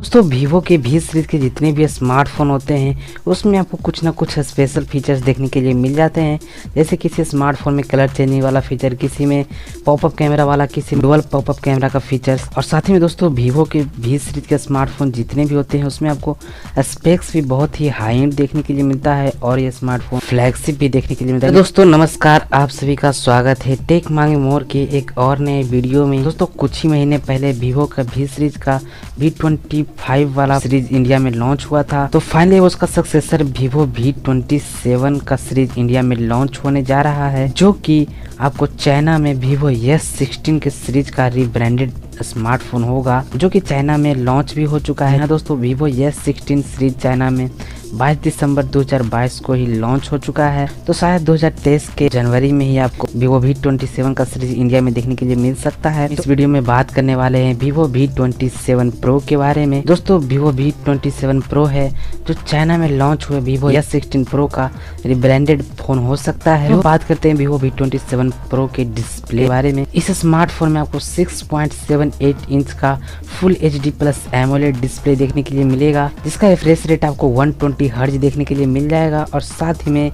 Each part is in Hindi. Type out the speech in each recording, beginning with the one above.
दोस्तों वीवो के वी सीरीज के जितने भी स्मार्टफोन होते हैं उसमें आपको कुछ ना कुछ स्पेशल फीचर्स देखने के लिए मिल जाते हैं। जैसे किसी स्मार्टफोन में कलर चेंजिंग वाला फीचर, किसी में पॉपअप कैमरा वाला, किसी में डुअल पॉपअप कैमरा का फीचर्स। और साथ ही में दोस्तों वीवो के वी सीरीज के स्मार्टफोन जितने भी होते हैं उसमें आपको स्पेक्स भी बहुत ही हाई एंड देखने के लिए मिलता है और ये स्मार्टफोन फ्लैगशिप भी देखने के लिए मिलता है। दोस्तों नमस्कार, आप सभी का स्वागत है टेक मांगे मोर के एक और नए वीडियो में। दोस्तों कुछ ही महीने पहले वीवो का वी सीरीज का V25 वाला सीरीज इंडिया में लॉन्च हुआ था, तो फाइनली उसका सक्सेसर वीवो V27 का सीरीज इंडिया में लॉन्च होने जा रहा है, जो कि आपको चाइना में वीवो S16 के सीरीज का रीब्रांडेड स्मार्टफोन होगा, जो कि चाइना में लॉन्च भी हो चुका है। दोस्तों वीवो S16 सीरीज चाइना में 22 दिसंबर 2022 को ही लॉन्च हो चुका है, तो शायद 2023 के जनवरी में ही आपको वीवो V27 का सीरीज इंडिया में देखने के लिए मिल सकता है। इस वीडियो में बात करने वाले हैं वीवो V27 प्रो के बारे में। दोस्तों वीवो V27 प्रो है जो चाइना में लॉन्च हुए वीवो S16 प्रो का रिब्रांडेड फोन हो सकता है। तो बात करते हैं वीवो V27 प्रो के डिस्प्ले बारे में। इस स्मार्टफोन में आपको 6.78 इंच का full HD plus AMOLED display देखने के लिए मिलेगा, जिसका रिफ्रेश रेट आपको 120 हर्ट्ज देखने के लिए मिल जाएगा और साथ ही में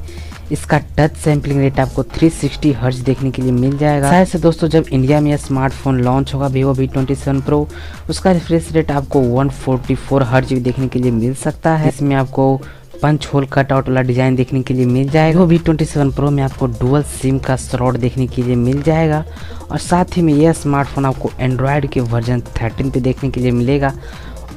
इसका टच सैंपलिंग रेट आपको 360 हर्ट्ज देखने के लिए मिल जाएगा। शायद से दोस्तों जब इंडिया में यह स्मार्टफोन लॉन्च होगा वीवो V27 प्रो, उसका रिफ्रेश रेट आपको 144 हर्ट्ज भी देखने के लिए मिल सकता है। इसमें आपको पंच होल कट आउट वाला डिजाइन देखने के लिए मिल जाएगा। वीवो V27 प्रो में आपको डुअल सिम का स्लॉट देखने के लिए मिल जाएगा और साथ ही में यह स्मार्टफोन आपको एंड्रॉयड के वर्जन 13 पे देखने के लिए मिलेगा।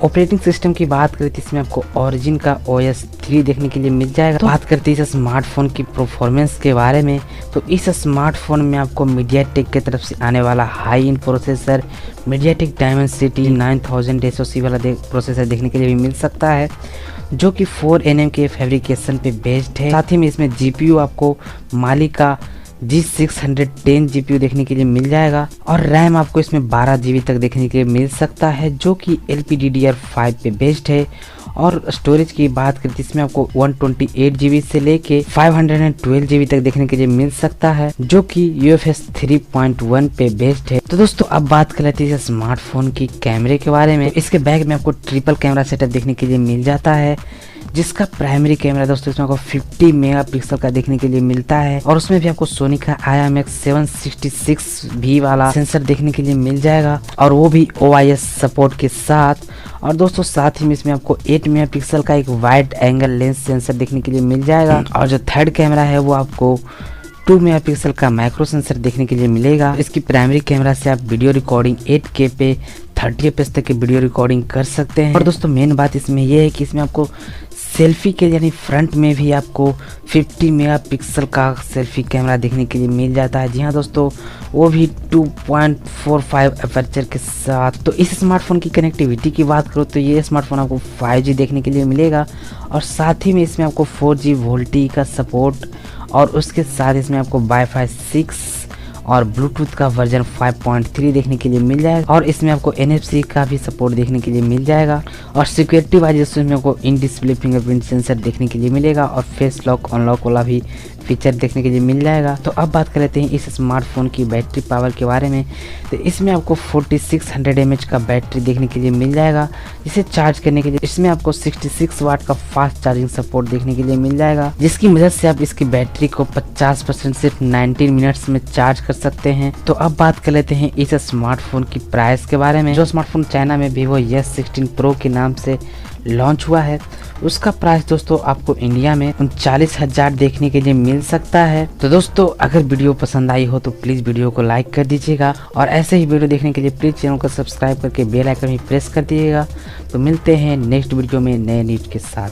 ऑपरेटिंग सिस्टम की बात करें तो इसमें आपको ओरिजिन का OS 3 देखने के लिए मिल जाएगा। तो बात करते हैं इस स्मार्टफोन की परफॉर्मेंस के बारे में, तो इस स्मार्टफोन में आपको मीडियाटेक की तरफ से आने वाला high and processor MediaTek Dimensity 9000 SoC वाला प्रोसेसर देखने के लिए भी मिल सकता है, जो कि 4nm के फैब्रिकेशन पे बेस्ड है। साथ ही में इसमें GPU आपको माली का G610 GPU देखने के लिए मिल जाएगा और रैम आपको इसमें 12 GB तक देखने के लिए मिल सकता है, जो कि LPDDR5 पे बेस्ड है। और स्टोरेज की बात करते हैं इसमें आपको 128 GB से लेके 512 GB तक देखने के लिए मिल सकता है, जो कि UFS 3.1 पे बेस्ड है। तो दोस्तों अब बात कर लेते हैं स्मार्टफोन की कैमरे के बारे में। इसके बैक में आपको ट्रिपल कैमरा सेटअप देखने के लिए मिल जाता है, जिसका प्राइमरी कैमरा दोस्तों इसमें आपको 50 मेगापिक्सल का देखने के लिए मिलता है और उसमें भी आपको सोनी का IMX 766V वाला सेंसर देखने के लिए मिल जाएगा और वो भी OIS सपोर्ट के साथ। और दोस्तों साथ ही में इसमें आपको 8 मेगापिक्सल का एक वाइड एंगल लेंस सेंसर देखने के लिए मिल जाएगा और जो थर्ड कैमरा है वो आपको 2 मेगापिक्सल का माइक्रो सेंसर देखने के लिए मिलेगा। इसकी प्राइमरी कैमरा से आप वीडियो रिकॉर्डिंग 8K पे 30 FPS तक की वीडियो रिकॉर्डिंग कर सकते हैं। और दोस्तों मेन बात इसमें यह है कि इसमें आपको सेल्फी के यानी फ्रंट में भी आपको 50 मेगापिक्सल का सेल्फी कैमरा देखने के लिए मिल जाता है। जी हाँ दोस्तों, वो भी 2.45 अपर्चर के साथ। तो इस स्मार्टफोन की कनेक्टिविटी की बात करो तो ये स्मार्टफोन आपको 5G देखने के लिए मिलेगा और साथ ही में इसमें आपको 4G वोल्टी का सपोर्ट और उसके साथ इसमें आपको Wi-Fi 6 और ब्लूटूथ का वर्जन 5.3 देखने के लिए मिल जाएगा और इसमें आपको NFC का भी सपोर्ट देखने के लिए मिल जाएगा और सिक्योरिटी वाइज इसमें आपको इन डिस्प्ले फिंगरप्रिंट सेंसर देखने के लिए मिलेगा और फेस लॉक अनलॉक वाला भी फीचर देखने के लिए मिल जाएगा। तो अब बात कर लेते हैं इस स्मार्टफोन की बैटरी पावर के बारे में। तो इसमें आपको 4600 mAh का बैटरी देखने के लिए मिल जाएगा, जिसे चार्ज करने के लिए इसमें आपको 66 वाट का फास्ट चार्जिंग सपोर्ट देखने के लिए मिल जाएगा, जिसकी मदद से आप इसकी बैटरी को 50% सिर्फ 19 मिनट्स में चार्ज कर सकते हैं। तो अब बात कर लेते हैं इस स्मार्टफोन की प्राइस के बारे में। जो स्मार्टफोन चाइना में वीवो S16 प्रो के नाम से लॉन्च हुआ है, उसका प्राइस दोस्तों आपको इंडिया में 39,000 देखने के लिए मिल सकता है। तो दोस्तों अगर वीडियो पसंद आई हो तो प्लीज वीडियो को लाइक कर दीजिएगा और ऐसे ही वीडियो देखने के लिए प्लीज चैनल को सब्सक्राइब करके बेल आइकन भी प्रेस कर दीजिएगा। तो मिलते हैं नेक्स्ट वीडियो में नए न्यूज के साथ।